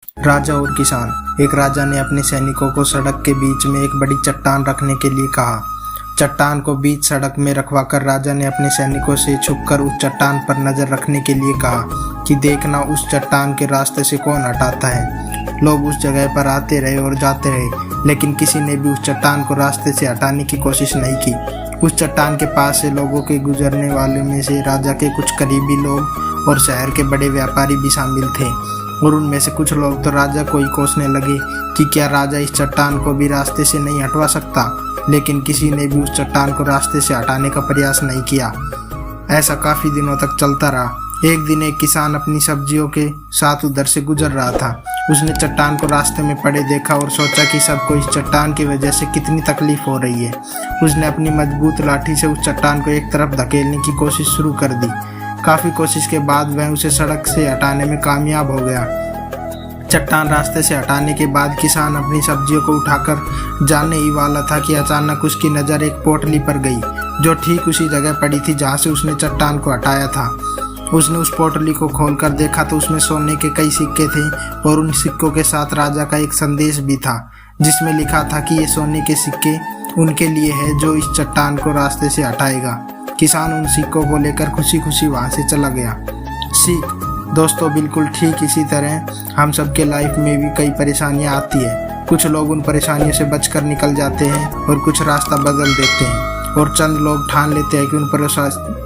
राजा और किसान। एक राजा ने अपने सैनिकों को सड़क के बीच में एक बड़ी चट्टान रखने के लिए कहा। चट्टान को बीच सड़क में रखवाकर राजा ने अपने सैनिकों से छुपकर उस चट्टान पर नजर रखने के लिए कहा कि देखना उस चट्टान के रास्ते से कौन हटाता है। लोग उस जगह पर आते रहे और जाते रहे, लेकिन किसी ने भी उस चट्टान को रास्ते से हटाने की कोशिश नहीं की। उस चट्टान के पास से लोगों के गुजरने वालों में से राजा के कुछ करीबी लोग और शहर के बड़े व्यापारी भी शामिल थे, और उनमें से कुछ लोग तो राजा को ही कोसने लगे कि क्या राजा इस चट्टान को भी रास्ते से नहीं हटवा सकता। लेकिन किसी ने भी उस चट्टान को रास्ते से हटाने का प्रयास नहीं किया। ऐसा काफी दिनों तक चलता रहा। एक दिन एक किसान अपनी सब्जियों के साथ उधर से गुजर रहा था। उसने चट्टान को रास्ते में पड़े देखा और सोचा कि सबको इस चट्टान की वजह से कितनी तकलीफ हो रही है। उसने अपनी मजबूत लाठी से उस चट्टान को एक तरफ धकेलने की कोशिश शुरू कर दी। काफी कोशिश के बाद वह उसे सड़क से हटाने में कामयाब हो गया। चट्टान रास्ते से हटाने के बाद किसान अपनी सब्जियों को उठाकर जाने ही वाला था कि अचानक उसकी नज़र एक पोटली पर गई, जो ठीक उसी जगह पड़ी थी जहां से उसने चट्टान को हटाया था। उसने उस पोटली को खोलकर देखा तो उसमें सोने के कई सिक्के थे, और उन सिक्कों के साथ राजा का एक संदेश भी था, जिसमें लिखा था कि ये सोने के सिक्के उनके लिए है जो इस चट्टान को रास्ते से हटाएगा। किसान उन सिक्कों को लेकर खुशी खुशी वहां से चला गया। सीख दोस्तों, बिल्कुल ठीक इसी तरह हम सबके लाइफ में भी कई परेशानियां आती है। कुछ लोग उन परेशानियों से बचकर निकल जाते हैं और कुछ रास्ता बदल देते हैं, और चंद लोग ठान लेते हैं कि उन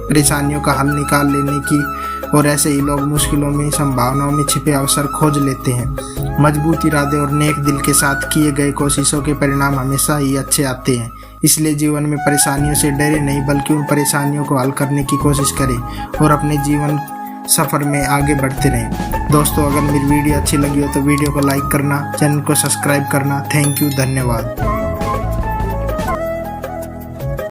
परेशानियों का हल निकाल लेने की, और ऐसे ही लोग मुश्किलों में संभावनाओं में छिपे अवसर खोज लेते हैं। मजबूत इरादे और नेक दिल के साथ किए गए कोशिशों के परिणाम हमेशा ही अच्छे आते हैं। इसलिए जीवन में परेशानियों से डरे नहीं, बल्कि उन परेशानियों को हल करने की कोशिश करें और अपने जीवन सफ़र में आगे बढ़ते रहें। दोस्तों, अगर मेरी वीडियो अच्छी लगी हो तो वीडियो को लाइक करना, चैनल को सब्सक्राइब करना। थैंक यू, धन्यवाद।